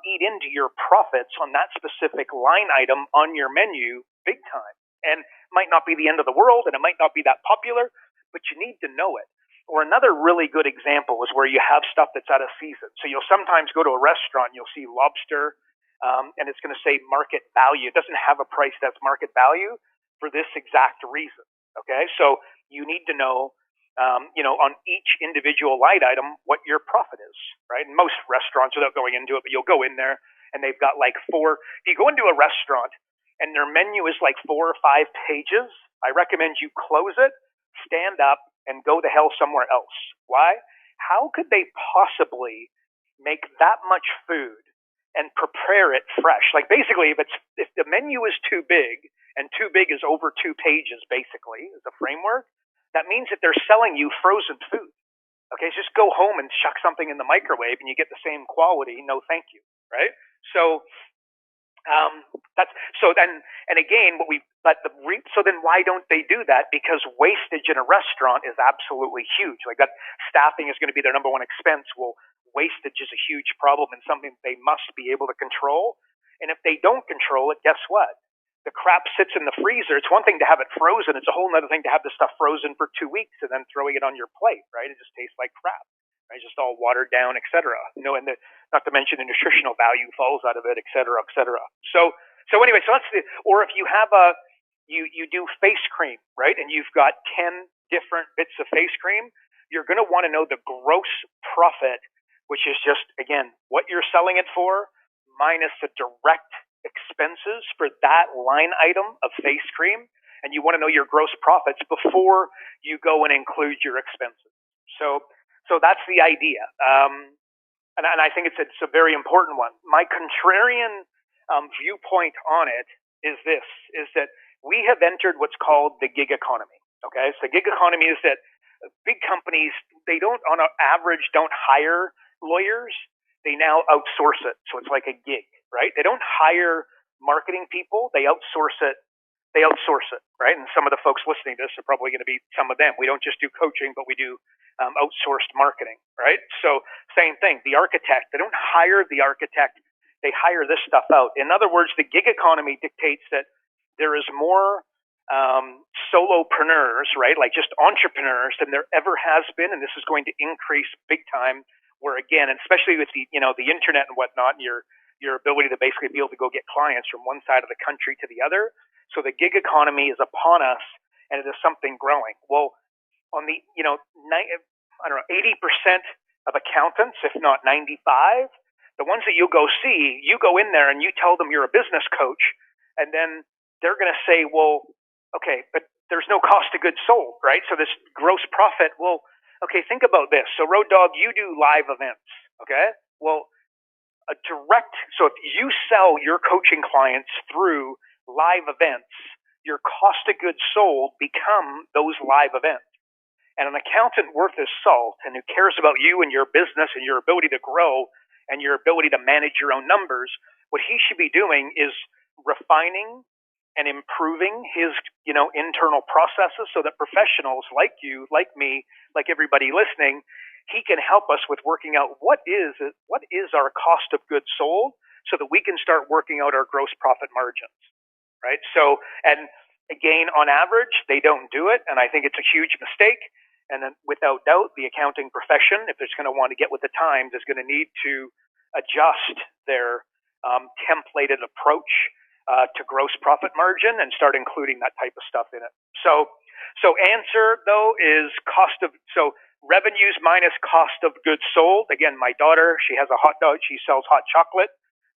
eat into your profits on that specific line item on your menu big time. And it might not be the end of the world, and it might not be that popular, but you need to know it. Or another really good example is where you have stuff that's out of season. So you'll sometimes go to a restaurant, you'll see lobster, and it's going to say market value. It doesn't have a price that's market value for this exact reason. Okay, so you need to know on each individual line item, what your profit is, right? And most restaurants, without going into it, but you'll go in there and they've got like if you go into a restaurant and their menu is like 4 or 5 pages, I recommend you close it, stand up, and go the hell somewhere else. Why? How could they possibly make that much food and prepare it fresh? Like basically, if the menu is too big, and too big is over 2 pages, basically, is the framework, that means that they're selling you frozen food. Okay, just go home and chuck something in the microwave and you get the same quality. No, thank you. Right? So and again, so then why don't they do that? Because wastage in a restaurant is absolutely huge. Like that, staffing is going to be their number one expense. Well, wastage is a huge problem and something they must be able to control. And if they don't control it, guess what? The crap sits in the freezer. It's one thing to have it frozen. It's a whole other thing to have the stuff frozen for 2 weeks and then throwing it on your plate, right? It just tastes like crap, right? Just all watered down, et cetera. And not to mention the nutritional value falls out of it, et cetera, et cetera. So anyway, or if you have you do face cream, right? And you've got 10 different bits of face cream, you're going to want to know the gross profit, which is just, again, what you're selling it for minus the direct expenses for that line item of face cream, and you want to know your gross profits before you go and include your expenses. So that's the idea, and I think it's a very important one. My contrarian viewpoint on it is that we have entered what's called the gig economy. Okay, so gig economy is that big companies, they don't, on an average, don't hire lawyers. They now outsource it. So it's like a gig, right? They don't hire marketing people. They outsource it. Right? And some of the folks listening to this are probably going to be some of them. We don't just do coaching, but we do outsourced marketing, right? So same thing. The architect, they don't hire the architect. They hire this stuff out. In other words, the gig economy dictates that there is more solopreneurs, right? Like just entrepreneurs than there ever has been. And this is going to increase big time where again, and especially with the, the internet and whatnot, and your ability to basically be able to go get clients from one side of the country to the other. So the gig economy is upon us and it is something growing. Well, on the, I don't know, 80% of accountants, if not 95, the ones that you'll go see, you go in there and you tell them you're a business coach, and then they're going to say, well, okay, but there's no cost of goods sold, right? So this gross profit, well, okay, think about this. So Road Dog, you do live events, okay? Well, so if you sell your coaching clients through live events, your cost of goods sold become those live events. And an accountant worth his salt and who cares about you and your business and your ability to grow and your ability to manage your own numbers, what he should be doing is refining and improving his, internal processes so that professionals like you, like me, like everybody listening, he can help us with working out what is our cost of goods sold so that we can start working out our gross profit margins, right? So, and again, on average, they don't do it, and I think it's a huge mistake. And then without doubt, the accounting profession, if it's going to want to get with the times, is going to need to adjust their templated approach to gross profit margin and start including that type of stuff in it. So answer though is revenues minus cost of goods sold. Again, my daughter, she has a hot dog. She sells hot chocolate.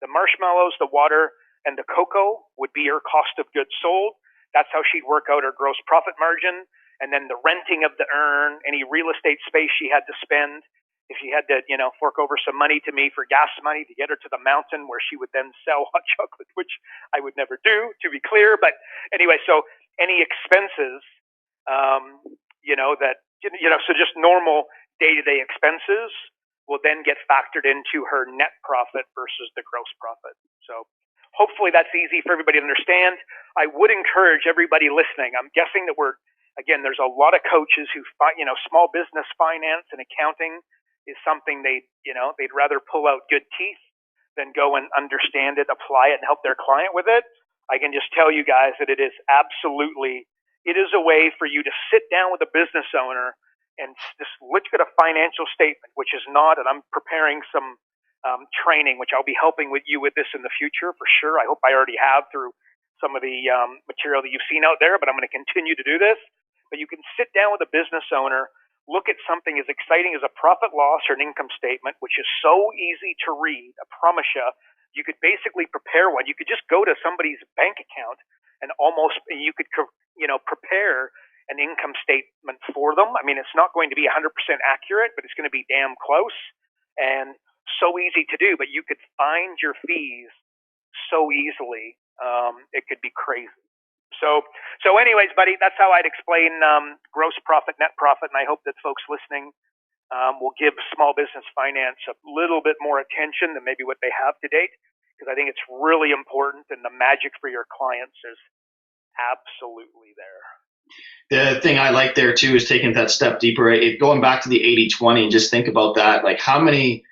The marshmallows, the water, and the cocoa would be her cost of goods sold. That's how she'd work out her gross profit margin. And then the renting of the urn, any real estate space she had to spend, if she had to, fork over some money to me for gas money to get her to the mountain where she would then sell hot chocolate, which I would never do, to be clear. But anyway, so any expenses, so just normal day-to-day expenses will then get factored into her net profit versus the gross profit. So hopefully that's easy for everybody to understand. I would encourage everybody listening. I'm guessing that there's a lot of coaches who, small business finance and accounting is something they'd rather pull out good teeth than go and understand it, apply it, and help their client with it. I can just tell you guys that it is a way for you to sit down with a business owner and just look at a financial statement, which is not, and I'm preparing some training, which I'll be helping with you with this in the future for sure. I hope I already have through some of the material that you've seen out there, but I'm going to continue to do this. But you can sit down with a business owner, look at something as exciting as a profit loss or an income statement, which is so easy to read. I promise you, you could basically prepare one. You could just go to somebody's bank account and you could prepare an income statement for them. I mean, it's not going to be 100% accurate, but it's going to be damn close and so easy to do. But you could find your fees so easily. It could be crazy. So anyways, buddy, that's how I'd explain gross profit, net profit, and I hope that folks listening will give small business finance a little bit more attention than maybe what they have to date, because I think it's really important, and the magic for your clients is absolutely there. The thing I like there too is taking that step deeper. Going back to the 80-20, just think about that. Like how many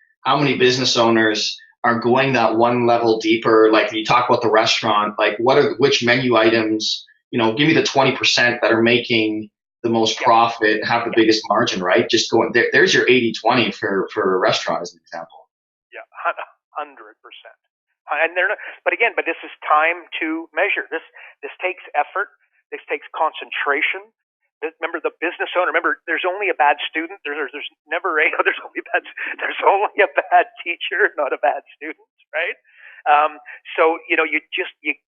business owners are going that one level deeper? Like you talk about the restaurant, like which menu items, give me the 20% that are making the most profit, have the biggest margin, right? Just going there. There's your 80-20 for a restaurant as an example. Yeah, 100%. And but this is time to measure. This takes effort. This takes concentration. Remember the business owner. Remember, there's only a bad student. There's never there's only a bad teacher, not a bad student, right? So you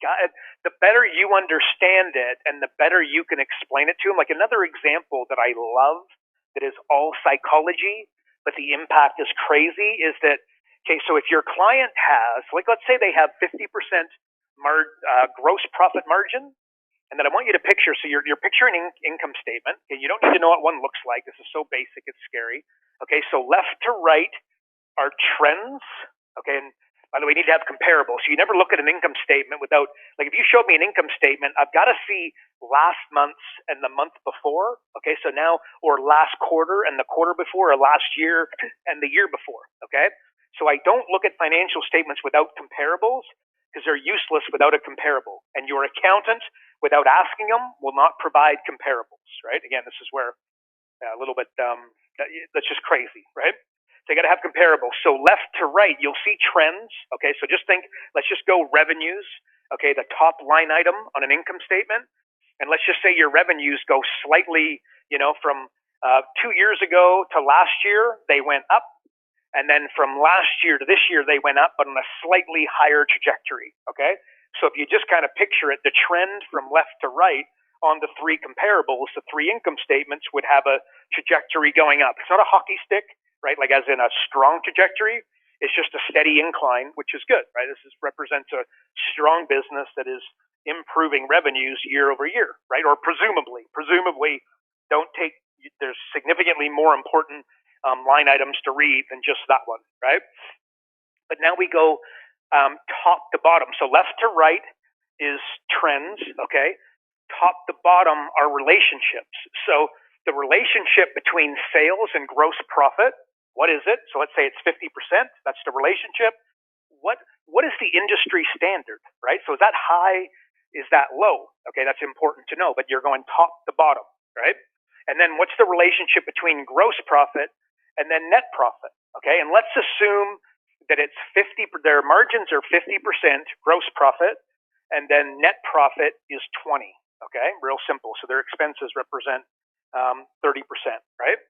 got it. The better you understand it, and the better you can explain it to them. Like another example that I love, that is all psychology, but the impact is crazy. Is that okay? So if your client has, let's say they have 50% gross profit margin, And then I want you to picture, so you're picturing an income statement. Okay, you don't need to know what one looks like. This is so basic, it's scary. Okay, so left to right are trends. Okay, and by the way, you need to have comparables. So you never look at an income statement without, like if you showed me an income statement, I've got to see last month's and the month before. Okay, so now, or last quarter and the quarter before, or last year and the year before. Okay, so I don't look at financial statements without comparables because they're useless without a comparable. And your accountant, without asking them, will not provide comparables, right? Again, this is where a little bit, that's just crazy, right? So you got to have comparables. So left to right, you'll see trends. Okay, so just think, let's just go revenues. Okay, the top line item on an income statement. And let's just say your revenues go slightly, from 2 years ago to last year, they went up. And then from last year to this year, they went up, but on a slightly higher trajectory. Okay, so if you just kind of picture it, the trend from left to right on the three comparables, the three income statements would have a trajectory going up. It's not a hockey stick, right? Like as in a strong trajectory. It's just a steady incline, which is good, right? This represents a strong business that is improving revenues year over year, right? Or presumably, there's significantly more important line items to read than just that one, right? But now we go top to bottom. So left to right is trends, okay? Top to bottom are relationships. So the relationship between sales and gross profit, what is it? So let's say it's 50%. That's the relationship. What is the industry standard, right? So is that high? Is that low? Okay, that's important to know, but you're going top to bottom, right? And then what's the relationship between gross profit and then net profit? Okay, and let's assume that it's 50, their margins are 50% gross profit, and then net profit is 20. Okay, real simple. So their expenses represent 30%, right?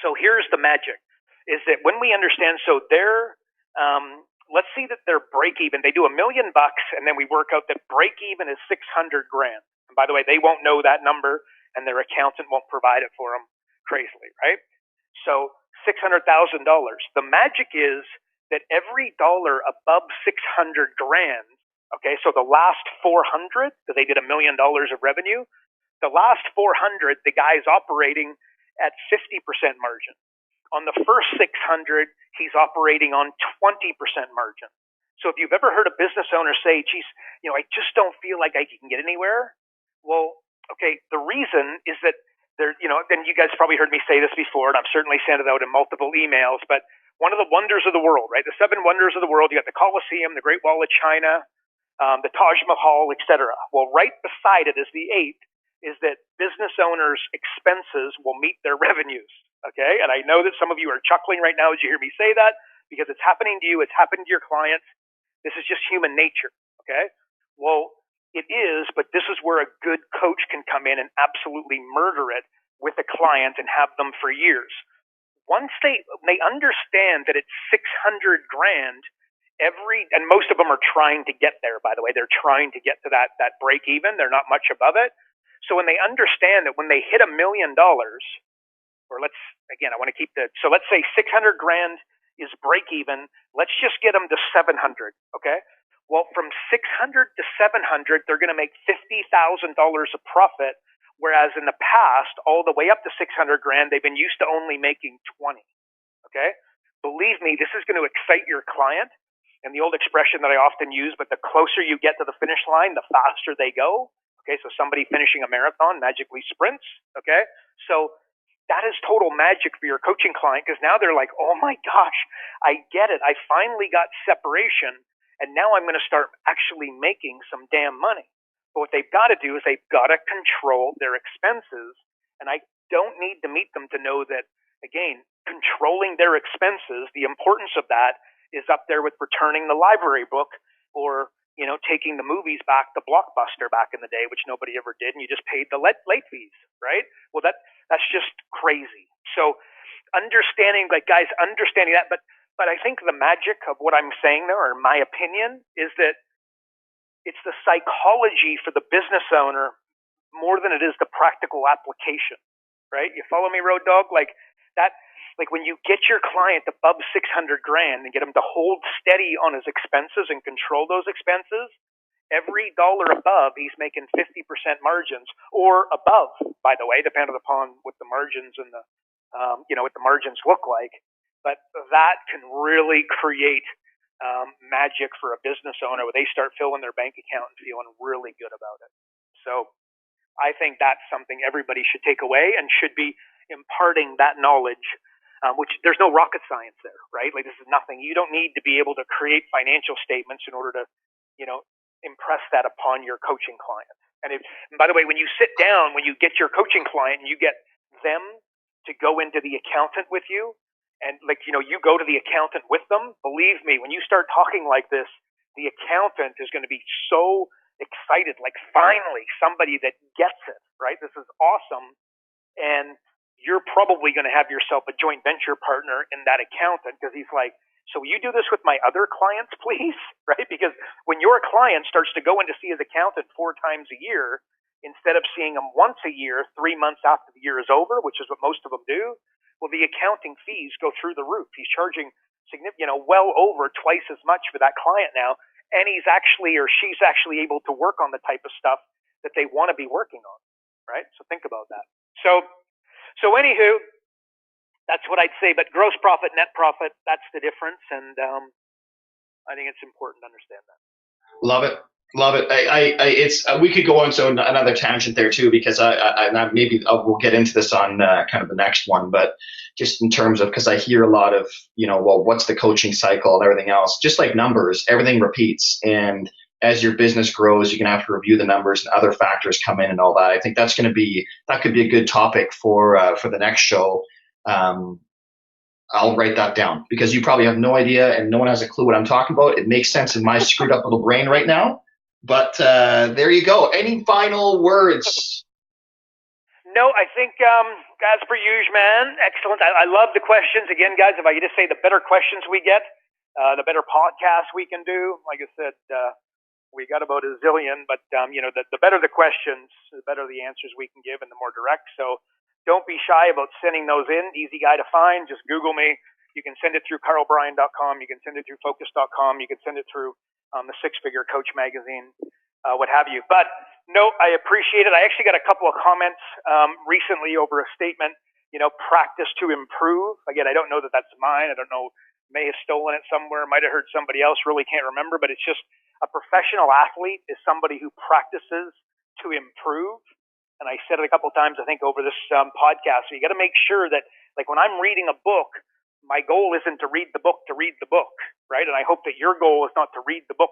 So here's the magic: is that when we understand, so they're let's see that their break even, they do $1 million, and then we work out that break even is 600 grand. And by the way, they won't know that number, and their accountant won't provide it for them crazily, right? So $600,000. The magic is that every dollar above 600 grand, okay, so the last 400, because they did $1 million of revenue, the last 400, the guy's operating at 50% margin. On the first 600, he's operating on 20% margin. So if you've ever heard a business owner say, geez, I just don't feel like I can get anywhere. Well, okay, the reason is that and you guys probably heard me say this before, and I've certainly sent it out in multiple emails, but one of the wonders of the world, right? The 7 wonders of the world, you got the Colosseum, the Great Wall of China, the Taj Mahal, etc. Well, right beside it is the 8th, is that business owners' expenses will meet their revenues, okay? And I know that some of you are chuckling right now as you hear me say that, because it's happening to you, it's happening to your clients. This is just human nature, okay? Well, it is, but this is where a good coach can come in and absolutely murder it with a client and have them for years. Once they understand that it's 600 grand and most of them are trying to get there, by the way. They're trying to get to that break even. They're not much above it. So when they understand that when they hit $1 million, or let's say 600 grand is break even, let's just get them to 700, okay? Well, from 600 to 700, they're going to make $50,000 of profit, whereas in the past, all the way up to 600 grand, they've been used to only making 20. Okay? Believe me, this is going to excite your client. And the old expression that I often use, but the closer you get to the finish line, the faster they go. Okay, so somebody finishing a marathon magically sprints. Okay, so that is total magic for your coaching client, because now they're like, oh my gosh, I get it. I finally got separation. And now I'm going to start actually making some damn money. But what they've got to do is they've got to control their expenses. And I don't need to meet them to know that, again, controlling their expenses, the importance of that is up there with returning the library book or, taking the movies back to Blockbuster back in the day, which nobody ever did, and you just paid the late fees, right? Well, that's just crazy. So understanding that, but I think the magic of what I'm saying there, or my opinion, is that it's the psychology for the business owner more than it is the practical application, right? You follow me, Road Dog? Like when you get your client above 600 grand and get him to hold steady on his expenses and control those expenses, Every dollar above, he's making 50% margins, or above, by the way, depending upon what the margins and the what the margins look like. But that can really create magic for a business owner where they start filling their bank account and feeling really good about it. So I think that's something everybody should take away and should be imparting that knowledge, which there's no rocket science there, right? Like, this is nothing. You don't need to be able to create financial statements in order to, impress that upon your coaching client. And by the way, when you sit down, when you get your coaching client and you get them to go into the accountant with you, and you go to the accountant with them, believe me, when you start talking like this, the accountant is going to be so excited, like, finally somebody that gets it, right? This is awesome. And you're probably going to have yourself a joint venture partner in that accountant, because he's like, so will you do this with my other clients, please? Right? Because when your client starts to go in to see his accountant 4 times a year, instead of seeing him once a year, 3 months after the year is over, which is what most of them do, well, the accounting fees go through the roof. He's charging well over twice as much for that client now, and he's actually, or she's actually, able to work on the type of stuff that they want to be working on, right? So think about that. So anywho, that's what I'd say. But gross profit, net profit, that's the difference, and I think it's important to understand that. Love it. Love it. It's we could go on to another tangent there too, because I maybe we'll get into this on kind of the next one, but just in terms of, because I hear a lot of, well, what's the coaching cycle and everything else, just like numbers, everything repeats. And as your business grows, you're going to have to review the numbers and other factors come in and all that. I think that could be a good topic for the next show. I'll write that down, because you probably have no idea and no one has a clue what I'm talking about. It makes sense in my screwed up little brain right now. But there you go. Any final words? No, I think, as per usual, man, excellent. I love the questions. Again, guys, if I could just say, the better questions we get, the better podcasts we can do. Like I said, we got about a zillion, but, the better the questions, the better the answers we can give and the more direct. So don't be shy about sending those in. Easy guy to find. Just Google me. You can send it through karlbryan.com. You can send it through focus.com. You can send it through the Six Figure Coach magazine, what have you. But no, I appreciate it. I actually got a couple of comments recently over a statement, practice to improve. Again, I don't know that that's mine. I don't know, may have stolen it somewhere, might have heard somebody else, really can't remember. But it's just, a professional athlete is somebody who practices to improve. And I said it a couple of times, I think, over this podcast. So you got to make sure that, like, when I'm reading a book, my goal isn't to read the book, right? And I hope that your goal is not to read the book,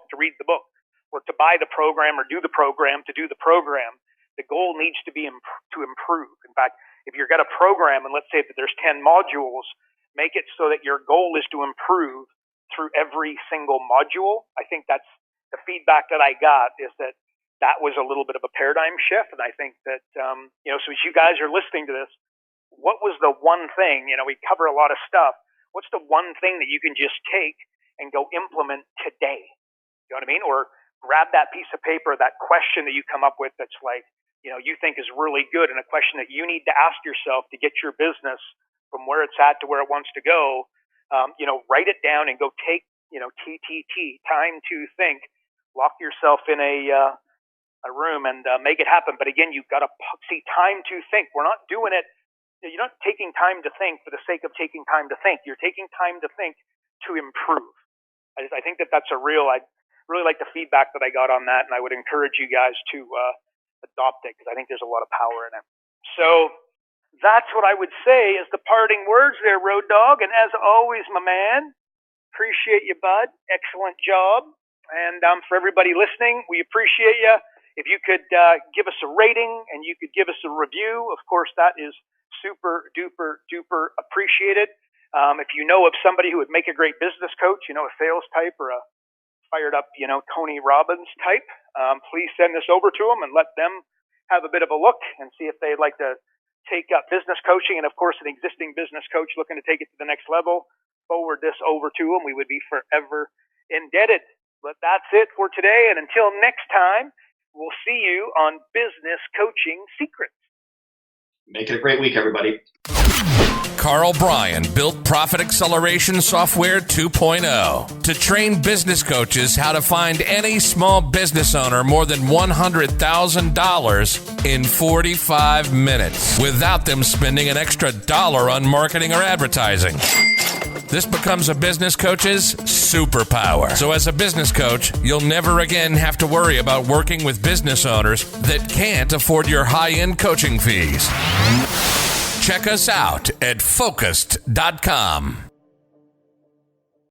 or to buy the program or do the program to do the program. The goal needs to be to improve. In fact, if you've got a program, and let's say that there's 10 modules, make it so that your goal is to improve through every single module. I think that's the feedback that I got, is that was a little bit of a paradigm shift. And I think that, so as you guys are listening to this, what was the one thing, we cover a lot of stuff. What's the one thing that you can just take and go implement today? You know what I mean? Or grab that piece of paper, that question that you come up with that's like, you think is really good, and a question that you need to ask yourself to get your business from where it's at to where it wants to go. Write it down and go take, TTT, time to think. Lock yourself in a room and make it happen. But again, you've got to see time to think. We're not doing it. You're not taking time to think for the sake of taking time to think. You're taking time to think to improve. I think that's I really like the feedback that I got on that, and I would encourage you guys to adopt it, because I think there's a lot of power in it. So that's what I would say is the parting words there, Road Dog. And as always, my man, appreciate you, bud. Excellent job. And for everybody listening, we appreciate you. If you could give us a rating and you could give us a review, of course, that is super duper duper appreciated. If you know of somebody who would make a great business coach, a sales type or a fired up, Tony Robbins type, please send this over to them and let them have a bit of a look and see if they'd like to take up business coaching. And of course, an existing business coach looking to take it to the next level, forward this over to them. We would be forever indebted. But that's it for today. And until next time, we'll see you on Business Coaching Secrets. Make it a great week, everybody. Karl Bryan built Profit Acceleration Software 2.0 to train business coaches how to find any small business owner more than $100,000 in 45 minutes without them spending an extra dollar on marketing or advertising. This becomes a business coach's superpower. So as a business coach, you'll never again have to worry about working with business owners that can't afford your high-end coaching fees. Check us out at Focused.com.